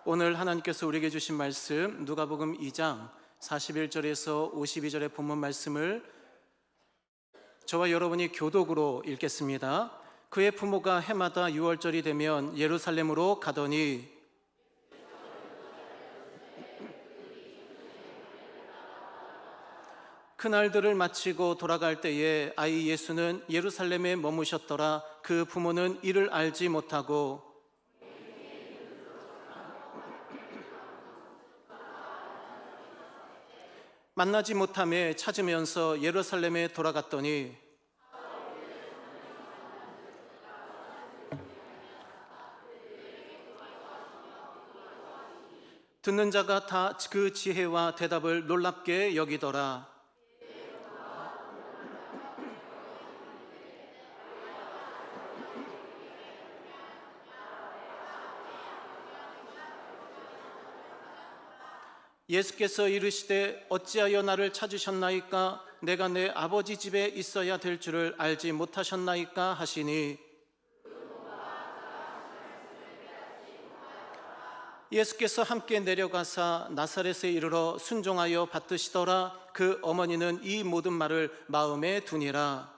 오늘 하나님께서 우리에게 주신 말씀 누가복음 2장 41절에서 52절의 본문 말씀을 저와 여러분이 교독으로 읽겠습니다. 그의 부모가 해마다 6월절이 되면 예루살렘으로 가더니 그날들을 마치고 돌아갈 때에 아이 예수는 예루살렘에 머무셨더라. 그 부모는 이를 알지 못하고 만나지 못함에 찾으면서 예루살렘에 돌아갔더니 듣는 자가 다 그 지혜와 대답을 놀랍게 여기더라. 예수께서 이르시되 어찌하여 나를 찾으셨나이까? 내가 내 아버지 집에 있어야 될 줄을 알지 못하셨나이까? 하시니 예수께서 함께 내려가사 나사렛에 이르러 순종하여 받드시더라. 그 어머니는 이 모든 말을 마음에 두니라.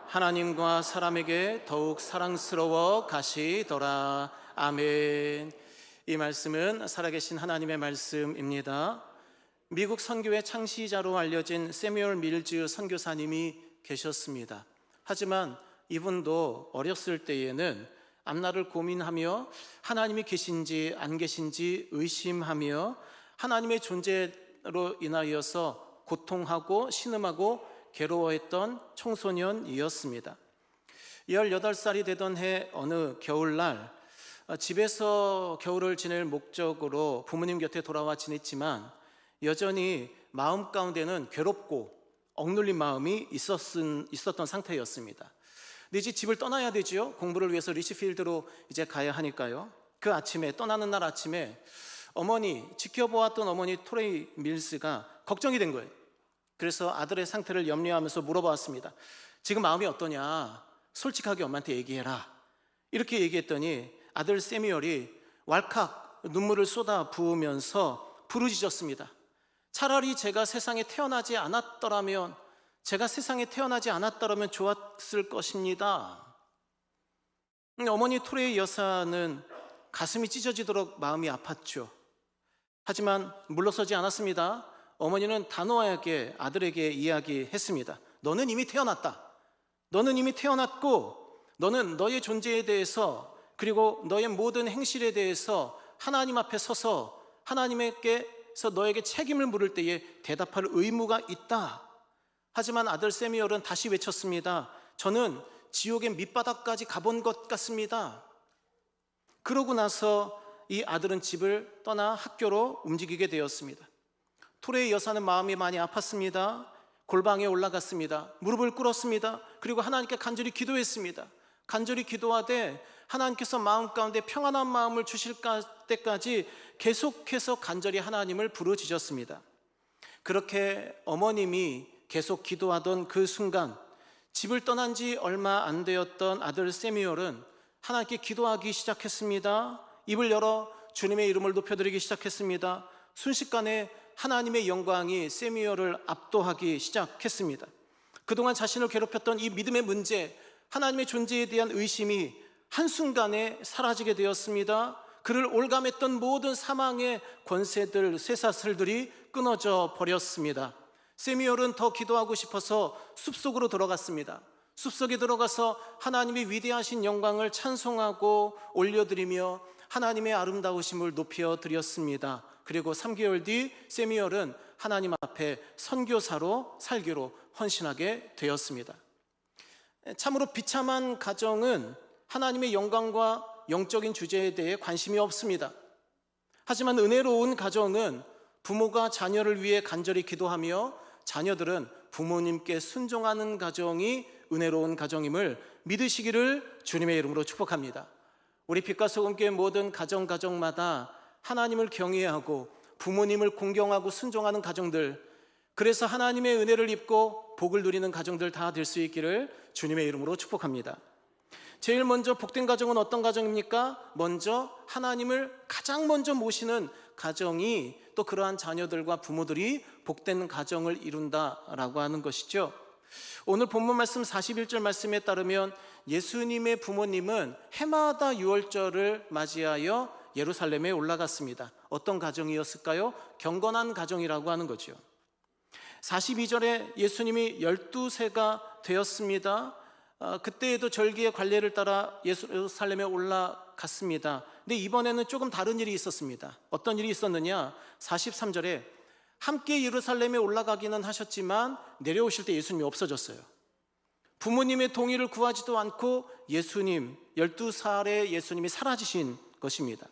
하나님과 사람에게 더욱 사랑스러워 가시더라. 아멘. 이 말씀은 살아계신 하나님의 말씀입니다. 미국 선교의 창시자로 알려진 세뮤얼 밀즈 선교사님이 계셨습니다. 하지만 이분도 어렸을 때에는 앞날을 고민하며 하나님이 계신지 안 계신지 의심하며 하나님의 존재로 인하여서 고통하고 신음하고 괴로워했던 청소년이었습니다. 18살이 되던 해 어느 겨울날 집에서 겨울을 지낼 목적으로 부모님 곁에 돌아와 지냈지만 여전히 마음 가운데는 괴롭고 억눌린 마음이 있었던 상태였습니다. 근데 이제 집을 떠나야 되지요. 공부를 위해서 리치필드로 이제 가야 하니까요. 그 아침에 떠나는 날 아침에 지켜보았던 어머니 토레이 밀스가 걱정이 된 거예요. 그래서 아들의 상태를 염려하면서 물어봤습니다. 지금 마음이 어떠냐? 솔직하게 엄마한테 얘기해라. 이렇게 얘기했더니 아들 세뮤얼이 왈칵 눈물을 쏟아 부으면서 부르짖었습니다. 차라리 제가 세상에 태어나지 않았더라면 좋았을 것입니다. 어머니 토레이 여사는 가슴이 찢어지도록 마음이 아팠죠. 하지만 물러서지 않았습니다. 어머니는 단호하게 아들에게 이야기했습니다. 너는 이미 태어났다. 너는 이미 태어났고 너는 너의 존재에 대해서 그리고 너의 모든 행실에 대해서 하나님 앞에 서서 하나님께서 너에게 책임을 물을 때에 대답할 의무가 있다. 하지만 아들 세뮤얼은 다시 외쳤습니다. 저는 지옥의 밑바닥까지 가본 것 같습니다. 그러고 나서 이 아들은 집을 떠나 학교로 움직이게 되었습니다. 토레이 여사는 마음이 많이 아팠습니다. 골방에 올라갔습니다. 무릎을 꿇었습니다. 그리고 하나님께 간절히 기도했습니다. 간절히 기도하되 하나님께서 마음 가운데 평안한 마음을 주실 때까지 계속해서 간절히 하나님을 부르짖었습니다. 그렇게 어머님이 계속 기도하던 그 순간 집을 떠난 지 얼마 안 되었던 아들 세뮤얼은 하나님께 기도하기 시작했습니다. 입을 열어 주님의 이름을 높여드리기 시작했습니다. 순식간에 하나님의 영광이 세뮤얼을 압도하기 시작했습니다. 그동안 자신을 괴롭혔던 이 믿음의 문제, 하나님의 존재에 대한 의심이 한순간에 사라지게 되었습니다. 그를 올감했던 모든 사망의 권세들, 쇠사슬들이 끊어져 버렸습니다. 세뮤얼은 더 기도하고 싶어서 숲속으로 들어갔습니다. 숲속에 들어가서 하나님의 위대하신 영광을 찬송하고 올려드리며 하나님의 아름다우심을 높여드렸습니다. 그리고 3개월 뒤 세뮤얼은 하나님 앞에 선교사로 살기로 헌신하게 되었습니다. 참으로 비참한 가정은 하나님의 영광과 영적인 주제에 대해 관심이 없습니다. 하지만 은혜로운 가정은 부모가 자녀를 위해 간절히 기도하며 자녀들은 부모님께 순종하는 가정이 은혜로운 가정임을 믿으시기를 주님의 이름으로 축복합니다. 우리 빛과 소금교회 모든 가정마다 하나님을 경외하고 부모님을 공경하고 순종하는 가정들, 그래서 하나님의 은혜를 입고 복을 누리는 가정들 다 될 수 있기를 주님의 이름으로 축복합니다. 제일 먼저 복된 가정은 어떤 가정입니까? 먼저 하나님을 가장 먼저 모시는 가정이 또 그러한 자녀들과 부모들이 복된 가정을 이룬다라고 하는 것이죠. 오늘 본문 말씀 41절 말씀에 따르면 예수님의 부모님은 해마다 유월절을 맞이하여 예루살렘에 올라갔습니다. 어떤 가정이었을까요? 경건한 가정이라고 하는 거죠. 42절에 예수님이 12세가 되었습니다. 그때에도 절기의 관례를 따라 예루살렘에 올라갔습니다. 근데 이번에는 조금 다른 일이 있었습니다. 어떤 일이 있었느냐? 43절에 함께 예루살렘에 올라가기는 하셨지만 내려오실 때 예수님이 없어졌어요. 부모님의 동의를 구하지도 않고 예수님, 12살의 예수님이 사라지신 것입니다.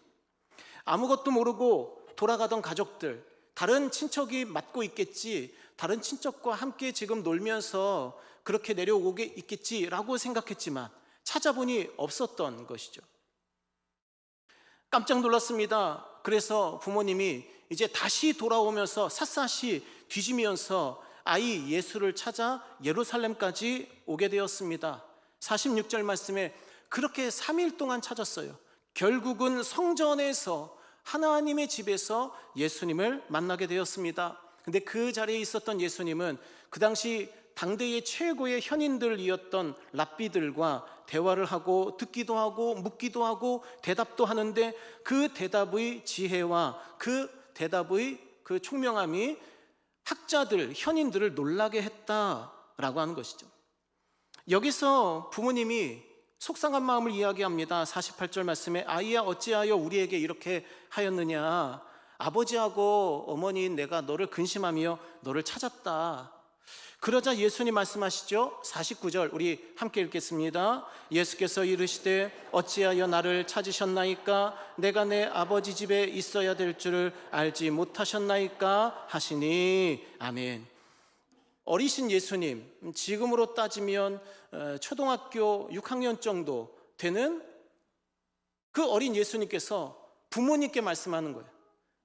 아무것도 모르고 돌아가던 가족들, 다른 친척이 맡고 있겠지, 다른 친척과 함께 지금 놀면서 그렇게 내려오게 있겠지라고 생각했지만 찾아보니 없었던 것이죠. 깜짝 놀랐습니다. 그래서 부모님이 이제 다시 돌아오면서 샅샅이 뒤지면서 아이 예수를 찾아 예루살렘까지 오게 되었습니다. 46절 말씀에 그렇게 3일 동안 찾았어요. 결국은 성전에서 하나님의 집에서 예수님을 만나게 되었습니다. 근데 그 자리에 있었던 예수님은 그 당시 당대의 최고의 현인들이었던 랍비들과 대화를 하고 듣기도 하고 묻기도 하고 대답도 하는데 그 대답의 지혜와 그 대답의 그 총명함이 학자들, 현인들을 놀라게 했다라고 하는 것이죠. 여기서 부모님이 속상한 마음을 이야기합니다. 48절 말씀에 아이야 어찌하여 우리에게 이렇게 하였느냐. 아버지하고 어머니인 내가 너를 근심하며 너를 찾았다. 그러자 예수님 말씀하시죠. 49절 우리 함께 읽겠습니다. 예수께서 이르시되 어찌하여 나를 찾으셨나이까? 내가 내 아버지 집에 있어야 될 줄을 알지 못하셨나이까? 하시니 아멘. 어리신 예수님, 지금으로 따지면 초등학교 6학년 정도 되는 그 어린 예수님께서 부모님께 말씀하는 거예요.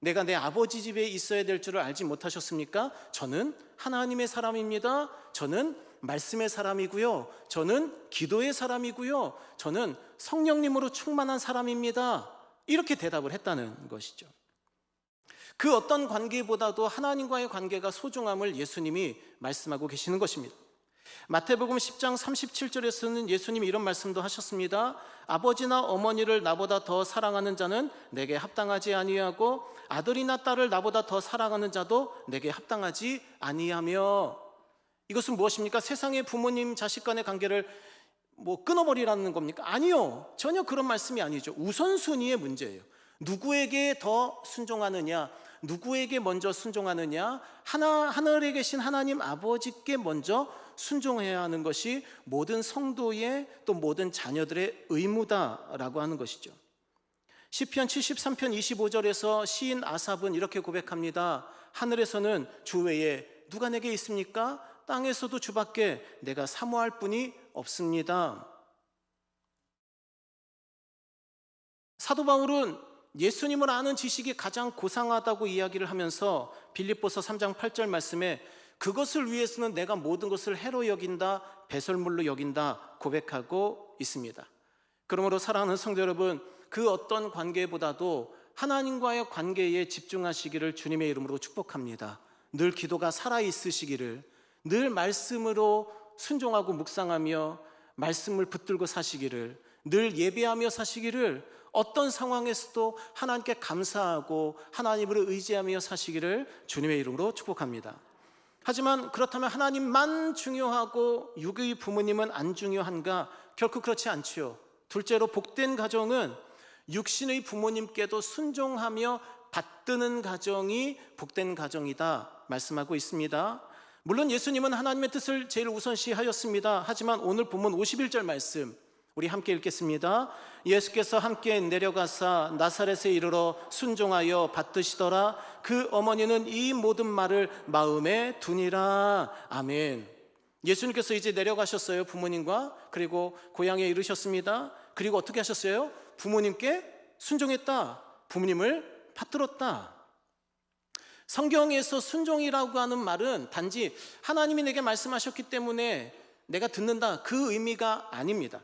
내가 내 아버지 집에 있어야 될 줄을 알지 못하셨습니까? 저는 하나님의 사람입니다. 저는 말씀의 사람이고요. 저는 기도의 사람이고요. 저는 성령님으로 충만한 사람입니다. 이렇게 대답을 했다는 것이죠. 그 어떤 관계보다도 하나님과의 관계가 소중함을 예수님이 말씀하고 계시는 것입니다. 마태복음 10장 37절에서는 예수님이 이런 말씀도 하셨습니다. 아버지나 어머니를 나보다 더 사랑하는 자는 내게 합당하지 아니하고 아들이나 딸을 나보다 더 사랑하는 자도 내게 합당하지 아니하며. 이것은 무엇입니까? 세상의 부모님 자식 간의 관계를 끊어버리라는 겁니까? 아니요, 전혀 그런 말씀이 아니죠. 우선순위의 문제예요. 누구에게 더 순종하느냐, 누구에게 먼저 순종하느냐, 하늘에 계신 하나님 아버지께 먼저 순종해야 하는 것이 모든 성도의 또 모든 자녀들의 의무다라고 하는 것이죠. 시편 73편 25절에서 시인 아삽은 이렇게 고백합니다. 하늘에서는 주 외에 누가 내게 있습니까? 땅에서도 주밖에 내가 사모할 분이 없습니다. 사도 바울은 예수님을 아는 지식이 가장 고상하다고 이야기를 하면서 빌립보서 3장 8절 말씀에 그것을 위해서는 내가 모든 것을 해로 여긴다, 배설물로 여긴다 고백하고 있습니다. 그러므로 사랑하는 성도 여러분, 그 어떤 관계보다도 하나님과의 관계에 집중하시기를 주님의 이름으로 축복합니다. 늘 기도가 살아있으시기를, 늘 말씀으로 순종하고 묵상하며 말씀을 붙들고 사시기를, 늘 예배하며 사시기를, 어떤 상황에서도 하나님께 감사하고 하나님을 의지하며 사시기를 주님의 이름으로 축복합니다. 하지만 그렇다면 하나님만 중요하고 육의 부모님은 안 중요한가? 결코 그렇지 않지요. 둘째로 복된 가정은 육신의 부모님께도 순종하며 받드는 가정이 복된 가정이다 말씀하고 있습니다. 물론 예수님은 하나님의 뜻을 제일 우선시하였습니다. 하지만 오늘 본문 51절 말씀 우리 함께 읽겠습니다. 예수께서 함께 내려가사 나사렛에 이르러 순종하여 받드시더라. 그 어머니는 이 모든 말을 마음에 두니라. 아멘. 예수님께서 이제 내려가셨어요. 부모님과. 그리고 고향에 이르셨습니다. 그리고 어떻게 하셨어요? 부모님께 순종했다. 부모님을 받들었다. 성경에서 순종이라고 하는 말은 단지 하나님이 내게 말씀하셨기 때문에 내가 듣는다, 그 의미가 아닙니다.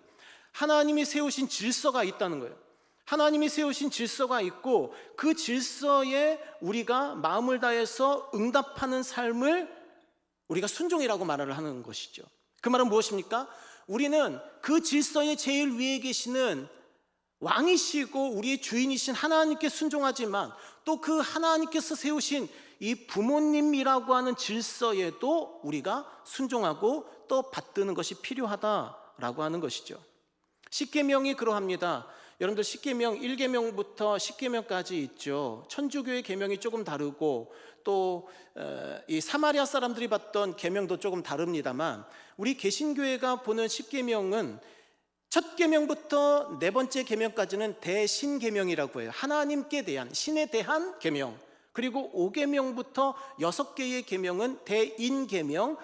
하나님이 세우신 질서가 있다는 거예요. 하나님이 세우신 질서가 있고 그 질서에 우리가 마음을 다해서 응답하는 삶을 우리가 순종이라고 말을 하는 것이죠. 그 말은 무엇입니까? 우리는 그 질서의 제일 위에 계시는 왕이시고 우리의 주인이신 하나님께 순종하지만 또 그 하나님께서 세우신 이 부모님이라고 하는 질서에도 우리가 순종하고 또 받드는 것이 필요하다라고 하는 것이죠. 십계명이 그러합니다. 여러분들 십계명 1계명부터 10계명까지 있죠. 천주교의 계명이 조금 다르고 또 이 사마리아 사람들이 받던 계명도 조금 다릅니다만 우리 개신교회가 보는 십계명은 첫 계명부터 네 번째 계명까지는 대신계명이라고 해요. 하나님께 대한, 신에 대한 계명. 그리고 5계명부터 6개의 계명은 대인계명,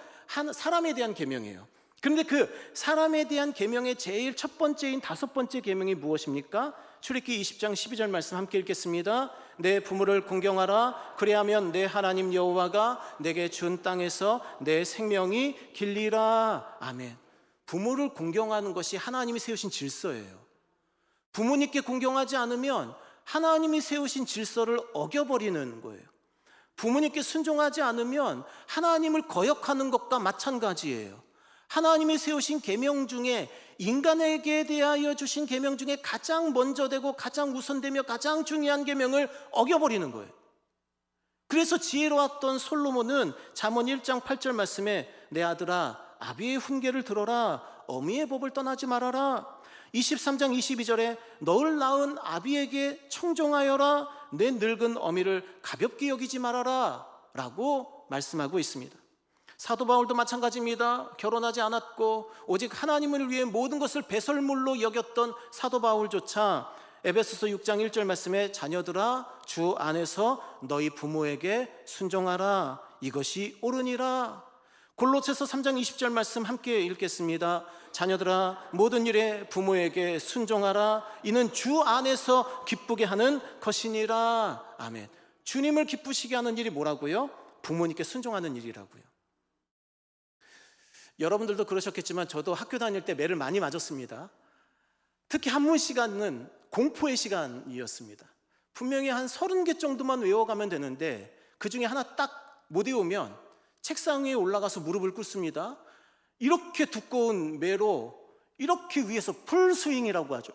사람에 대한 계명이에요. 그런데 그 사람에 대한 계명의 제일 첫 번째인 5번째 계명이 무엇입니까? 출애굽기 20장 12절 말씀 함께 읽겠습니다. 내 부모를 공경하라. 그래야면 내 하나님 여호와가 내게 준 땅에서 내 생명이 길리라. 아멘. 부모를 공경하는 것이 하나님이 세우신 질서예요. 부모님께 공경하지 않으면 하나님이 세우신 질서를 어겨버리는 거예요. 부모님께 순종하지 않으면 하나님을 거역하는 것과 마찬가지예요. 하나님이 세우신 계명 중에 인간에게 대하여 주신 계명 중에 가장 먼저 되고 가장 우선되며 가장 중요한 계명을 어겨버리는 거예요. 그래서 지혜로웠던 솔로몬은 잠언 1장 8절 말씀에 내 아들아 아비의 훈계를 들어라. 어미의 법을 떠나지 말아라. 23장 22절에 너를 낳은 아비에게 청종하여라. 내 늙은 어미를 가볍게 여기지 말아라 라고 말씀하고 있습니다. 사도 바울도 마찬가지입니다. 결혼하지 않았고 오직 하나님을 위해 모든 것을 배설물로 여겼던 사도 바울조차 에베소서 6장 1절 말씀에 자녀들아 주 안에서 너희 부모에게 순종하라. 이것이 옳으니라. 골로새서 3장 20절 말씀 함께 읽겠습니다. 자녀들아 모든 일에 부모에게 순종하라. 이는 주 안에서 기쁘게 하는 것이니라. 아멘. 주님을 기쁘시게 하는 일이 뭐라고요? 부모님께 순종하는 일이라고요. 여러분들도 그러셨겠지만 저도 학교 다닐 때 매를 많이 맞았습니다. 특히 한문 시간은 공포의 시간이었습니다. 분명히 한 30개 정도만 외워가면 되는데 그 중에 하나 딱 못 외우면 책상 위에 올라가서 무릎을 꿇습니다. 이렇게 두꺼운 매로 이렇게 위에서 풀스윙이라고 하죠.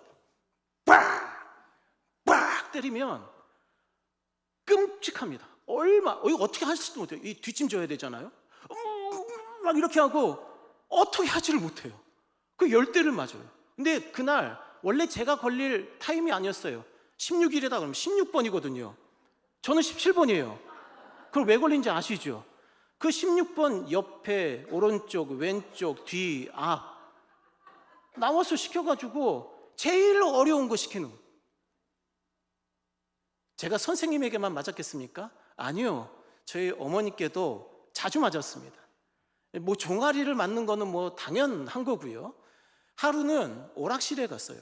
빡 때리면 끔찍합니다. 이거 어떻게 하실지도 못해요. 이 뒷짐져야 되잖아요. 막 이렇게 하고 어떻게 하지를 못해요. 그 10대를 맞아요. 근데 그날 원래 제가 걸릴 타임이 아니었어요. 16일이다 그러면 16번이거든요. 저는 17번이에요. 그럼 왜 걸린지 아시죠? 그 16번 옆에 오른쪽, 왼쪽, 뒤, 앞 나와서 시켜가지고 제일 어려운 거 시키는 거예요. 제가 선생님에게만 맞았겠습니까? 아니요. 저희 어머니께도 자주 맞았습니다. 뭐 종아리를 맞는 거는 뭐 당연한 거고요. 하루는 오락실에 갔어요.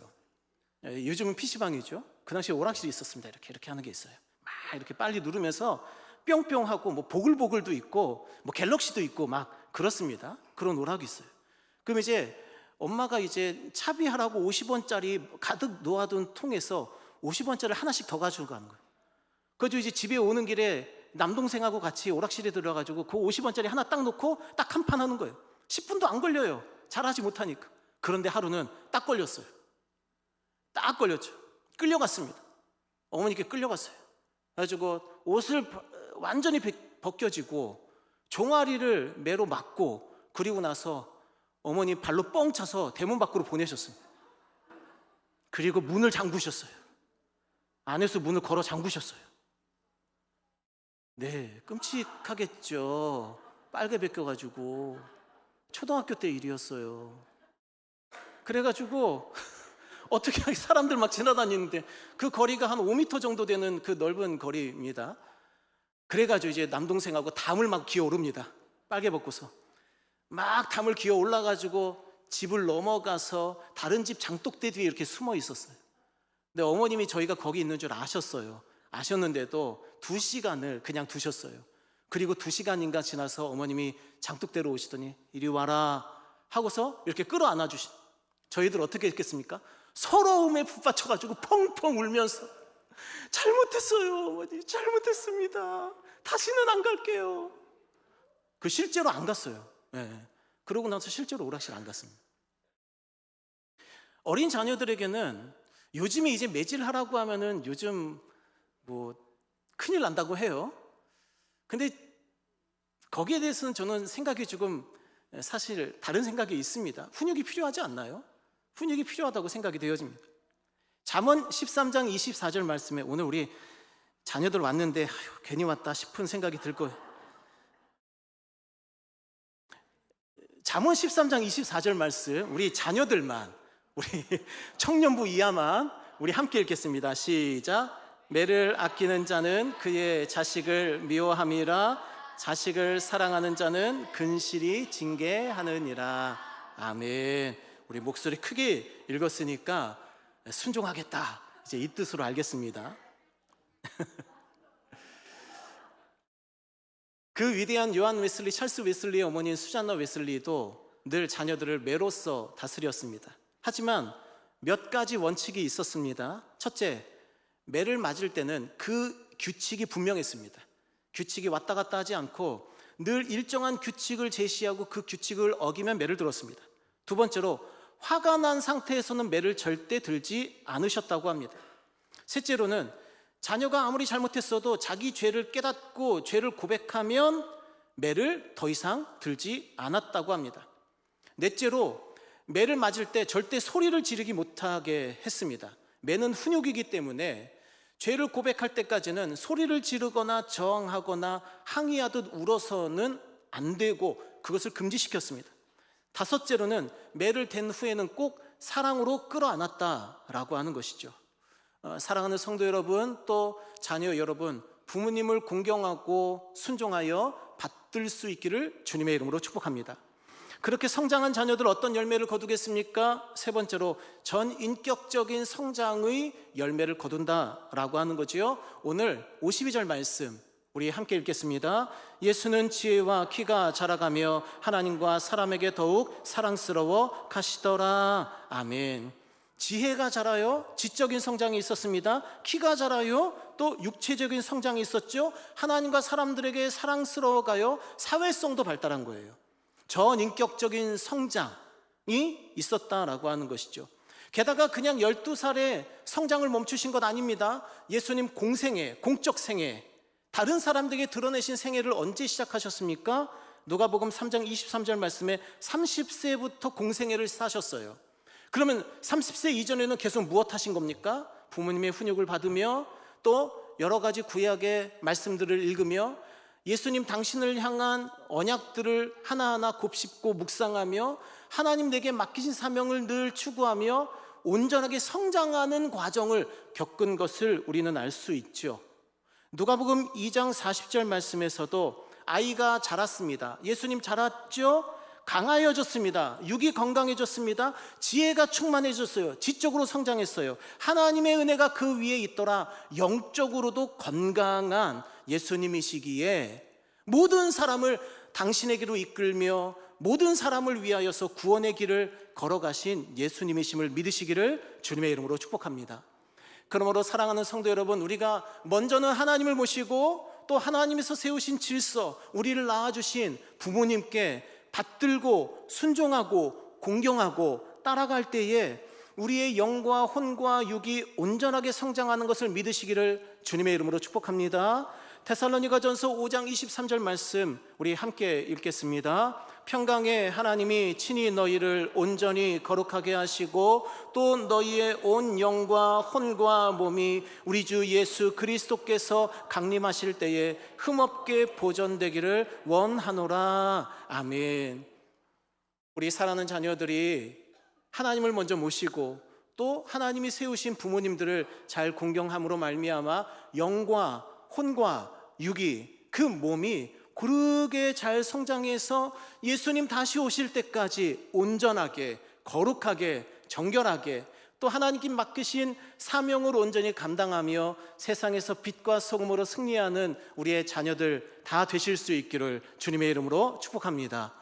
요즘은 PC방이죠. 그 당시에 오락실이 있었습니다. 이렇게 하는 게 있어요. 막 이렇게 빨리 누르면서 뿅뿅 하고 뭐 보글보글도 있고 뭐 갤럭시도 있고 막 그렇습니다. 그런 오락이 있어요. 그럼 이제 엄마가 이제 차비하라고 50원짜리 가득 놓아둔 통에서 50원짜리를 하나씩 더 가지고 가는 거예요. 그래서 이제 집에 오는 길에 남동생하고 같이 오락실에 들어가지고 그 50원짜리 하나 딱 놓고 딱 한 판 하는 거예요. 10분도 안 걸려요. 잘하지 못하니까. 그런데 하루는 딱 걸렸어요. 딱 걸렸죠. 끌려갔습니다. 어머니께 끌려갔어요. 그래가지고 옷을 완전히 벗겨지고 종아리를 매로 맞고 그리고 나서 어머니 발로 뻥 차서 대문 밖으로 보내셨습니다. 그리고 문을 잠그셨어요. 안에서 문을 걸어 잠그셨어요. 네, 끔찍하겠죠. 빨개 벗겨가지고. 초등학교 때 일이었어요. 그래가지고 어떻게 사람들 막 지나다니는데 그 거리가 한 5m 정도 되는 그 넓은 거리입니다. 그래가지고 이제 남동생하고 담을 막 기어오릅니다. 빨개 벗고서 막 담을 기어 올라가지고 집을 넘어가서 다른 집 장독대 뒤에 이렇게 숨어 있었어요. 근데 어머님이 저희가 거기 있는 줄 아셨어요. 아셨는데도 2시간을 그냥 두셨어요. 그리고 2시간인가 지나서 어머님이 장독대로 오시더니 이리 와라 하고서 이렇게 끌어안아 주신. 저희들 어떻게 했겠습니까? 서러움에 붙박혀가지고 펑펑 울면서 잘못했어요 어머니, 잘못했습니다, 다시는 안 갈게요. 실제로 안 갔어요. 그러고 나서 실제로 오락실 안 갔습니다. 어린 자녀들에게는 요즘에 이제 매질하라고 하면은 요즘 뭐 큰일 난다고 해요. 근데 거기에 대해서는 저는 생각이 조금 사실 다른 생각이 있습니다. 훈육이 필요하지 않나요? 훈육이 필요하다고 생각이 되어집니다. 잠언 13장 24절 말씀에, 오늘 우리 자녀들 왔는데 괜히 왔다 싶은 생각이 들 거예요. 잠언 13장 24절 말씀, 우리 자녀들만, 우리 청년부 이하만 우리 함께 읽겠습니다. 시작. 매를 아끼는 자는 그의 자식을 미워함이라, 자식을 사랑하는 자는 근실히 징계하느니라. 아멘. 우리 목소리 크게 읽었으니까 순종하겠다, 이제 이 뜻으로 알겠습니다. 그 위대한 요한 웨슬리, 찰스 웨슬리의 어머니인 수잔나 웨슬리도 늘 자녀들을 매로써 다스렸습니다. 하지만 몇 가지 원칙이 있었습니다. 첫째, 매를 맞을 때는 그 규칙이 분명했습니다. 규칙이 왔다 갔다 하지 않고 늘 일정한 규칙을 제시하고 그 규칙을 어기면 매를 들었습니다. 두 번째로, 화가 난 상태에서는 매를 절대 들지 않으셨다고 합니다. 셋째로는 자녀가 아무리 잘못했어도 자기 죄를 깨닫고 죄를 고백하면 매를 더 이상 들지 않았다고 합니다. 넷째로, 매를 맞을 때 절대 소리를 지르지 못하게 했습니다. 매는 훈육이기 때문에 죄를 고백할 때까지는 소리를 지르거나 저항하거나 항의하듯 울어서는 안 되고 그것을 금지시켰습니다. 다섯째로는 매를 댄 후에는 꼭 사랑으로 끌어안았다라고 하는 것이죠. 사랑하는 성도 여러분, 또 자녀 여러분, 부모님을 공경하고 순종하여 받들 수 있기를 주님의 이름으로 축복합니다. 그렇게 성장한 자녀들 어떤 열매를 거두겠습니까? 세 번째로, 전인격적인 성장의 열매를 거둔다라고 하는 거지요. 오늘 52절 말씀 우리 함께 읽겠습니다. 예수는 지혜와 키가 자라가며 하나님과 사람에게 더욱 사랑스러워 가시더라. 아멘. 지혜가 자라요. 지적인 성장이 있었습니다. 키가 자라요. 또 육체적인 성장이 있었죠. 하나님과 사람들에게 사랑스러워가요. 사회성도 발달한 거예요. 전인격적인 성장이 있었다라고 하는 것이죠. 게다가 그냥 12살에 성장을 멈추신 것 아닙니다. 예수님 공생애, 공적 생애, 다른 사람들에게 드러내신 생애를 언제 시작하셨습니까? 누가복음 3장 23절 말씀에 30세부터 공생애를 사셨어요. 그러면 30세 이전에는 계속 무엇 하신 겁니까? 부모님의 훈육을 받으며 또 여러 가지 구약의 말씀들을 읽으며 예수님 당신을 향한 언약들을 하나하나 곱씹고 묵상하며 하나님 내게 맡기신 사명을 늘 추구하며 온전하게 성장하는 과정을 겪은 것을 우리는 알 수 있죠. 누가복음 2장 40절 말씀에서도 아이가 자랐습니다. 예수님 자랐죠? 강하여졌습니다. 육이 건강해졌습니다. 지혜가 충만해졌어요. 지적으로 성장했어요. 하나님의 은혜가 그 위에 있더라. 영적으로도 건강한 예수님이시기에 모든 사람을 당신에게로 이끌며 모든 사람을 위하여서 구원의 길을 걸어가신 예수님이심을 믿으시기를 주님의 이름으로 축복합니다. 그러므로 사랑하는 성도 여러분, 우리가 먼저는 하나님을 모시고 또 하나님께서 세우신 질서, 우리를 낳아주신 부모님께 받들고 순종하고 공경하고 따라갈 때에 우리의 영과 혼과 육이 온전하게 성장하는 것을 믿으시기를 주님의 이름으로 축복합니다. 데살로니가전서 5장 23절 말씀 우리 함께 읽겠습니다. 평강의 하나님이 친히 너희를 온전히 거룩하게 하시고 또 너희의 온 영과 혼과 몸이 우리 주 예수 그리스도께서 강림하실 때에 흠없게 보존되기를 원하노라. 아멘. 우리 사랑하는 자녀들이 하나님을 먼저 모시고 또 하나님이 세우신 부모님들을 잘 공경함으로 말미암아 영과 혼과 육이, 그 몸이 고르게 잘 성장해서 예수님 다시 오실 때까지 온전하게, 거룩하게, 정결하게 또 하나님께 맡기신 사명을 온전히 감당하며 세상에서 빛과 소금으로 승리하는 우리의 자녀들 다 되실 수 있기를 주님의 이름으로 축복합니다.